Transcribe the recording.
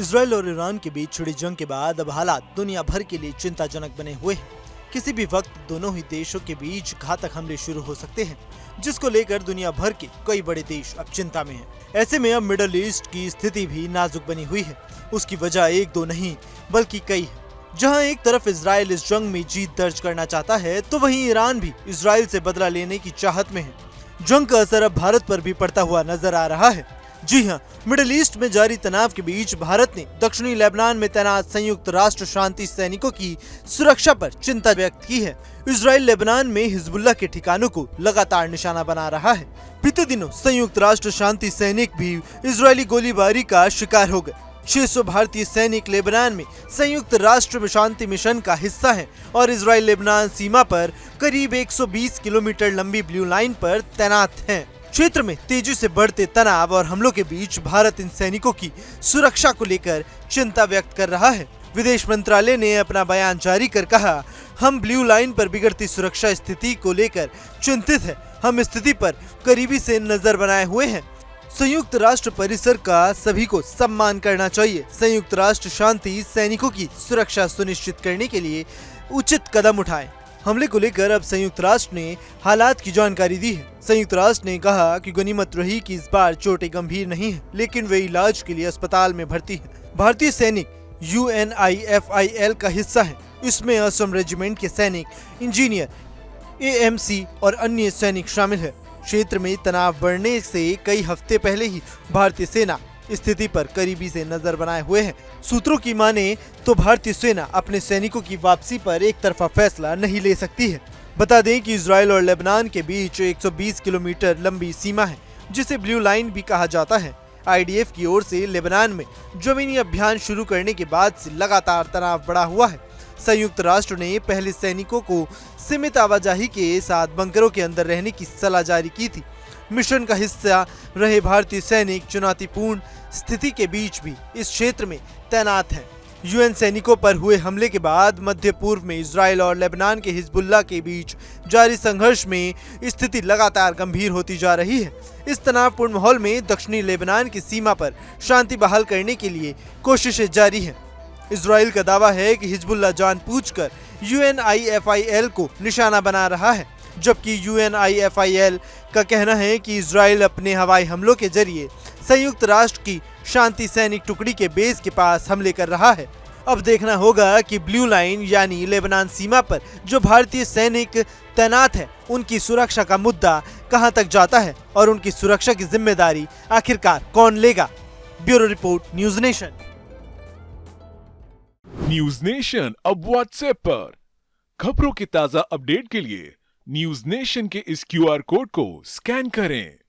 Israel और Iran के बीच छिड़ी जंग के बाद अब हालात दुनिया भर के लिए चिंताजनक बने हुए हैं। किसी भी वक्त दोनों ही देशों के बीच घातक हमले शुरू हो सकते हैं, जिसको लेकर दुनिया भर के कई बड़े देश अब चिंता में हैं। ऐसे में अब मिडल ईस्ट की स्थिति भी नाजुक बनी हुई है। उसकी वजह एक दो नहीं बल्कि कई है। जहां एक तरफ इजराइल इस जंग में जीत दर्ज करना चाहता है, तो वहीं ईरान भी इजराइल से बदला लेने की चाहत में है। जंग का असर अब भारत पर भी पड़ता हुआ नजर आ रहा है। जी हां, मिडिल ईस्ट में जारी तनाव के बीच भारत ने दक्षिणी लेबनान में तैनात संयुक्त राष्ट्र शांति सैनिकों की सुरक्षा पर चिंता व्यक्त की है। इजराइल लेबनान में हिजबुल्लाह के ठिकानों को लगातार निशाना बना रहा है। बीते दिनों संयुक्त राष्ट्र शांति सैनिक भी इजरायली गोलीबारी का शिकार हो गए। 600 भारतीय सैनिक लेबनान में संयुक्त राष्ट्र शांति मिशन का हिस्सा हैं और इजराइल लेबनान सीमा पर करीब 120 किलोमीटर लंबी ब्लू लाइन पर तैनात हैं। क्षेत्र में तेजी से बढ़ते तनाव और हमलों के बीच भारत इन सैनिकों की सुरक्षा को लेकर चिंता व्यक्त कर रहा है। विदेश मंत्रालय ने अपना बयान जारी कर कहा, हम ब्लू लाइन पर बिगड़ती सुरक्षा स्थिति को लेकर चिंतित है। हम स्थिति पर करीबी से नजर बनाए हुए हैं। संयुक्त राष्ट्र परिसर का सभी को सम्मान करना चाहिए। संयुक्त राष्ट्र शांति सैनिकों की सुरक्षा सुनिश्चित करने के लिए उचित कदम उठाएं। हमले को लेकर अब संयुक्त राष्ट्र ने हालात की जानकारी दी है। संयुक्त राष्ट्र ने कहा कि गनीमत रही कि इस बार चोटें गंभीर नहीं है, लेकिन वे इलाज के लिए अस्पताल में भर्ती है। भारतीय सैनिक UNIFIL का हिस्सा है। इसमें असम रेजिमेंट के सैनिक, इंजीनियर, AMC और अन्य सैनिक शामिल है। क्षेत्र में तनाव बढ़ने से कई हफ्ते पहले ही भारतीय सेना स्थिति पर करीबी से नजर बनाए हुए है। सूत्रों की माने तो भारतीय सेना अपने सैनिकों की वापसी पर एक तरफा फैसला नहीं ले सकती है। बता दें कि इजराइल और लेबनान के बीच 120 किलोमीटर लंबी सीमा है, जिसे ब्लू लाइन भी कहा जाता है। IDF की ओर से लेबनान में जमीनी अभियान शुरू करने के बाद से लगातार तनाव बढ़ा हुआ है। संयुक्त राष्ट्र ने पहले सैनिकों को सीमित आवाजाही के साथ बंकरों के अंदर रहने की सलाह जारी की थी। मिशन का हिस्सा रहे भारतीय सैनिक चुनौतीपूर्ण स्थिति के बीच भी इस क्षेत्र में तैनात हैं। UN सैनिकों पर हुए हमले के बाद मध्य पूर्व में इजराइल और लेबनान के हिजबुल्लाह के बीच जारी संघर्ष में स्थिति लगातार गंभीर होती जा रही है। इस तनावपूर्ण माहौल में दक्षिणी लेबनान की सीमा पर शांति बहाल करने के लिए कोशिशें जारी हैं। इजराइल का दावा है कि हिजबुल्लाह जानबूझकर UNIFIL को निशाना बना रहा है, जबकि UNIFIL का कहना है कि इजराइल अपने हवाई हमलों के जरिए संयुक्त राष्ट्र की शांति सैनिक टुकड़ी के बेस के पास हमले कर रहा है। अब देखना होगा कि ब्लू लाइन यानी लेबनान सीमा पर जो भारतीय सैनिक तैनात है, उनकी सुरक्षा का मुद्दा कहां तक जाता है और उनकी सुरक्षा की जिम्मेदारी आखिरकार कौन लेगा। Bureau report, news nation. News nation अब व्हाट्सएप पर खबरों की ताजा अपडेट के लिए न्यूज नेशन के इस QR कोड को स्कैन करें।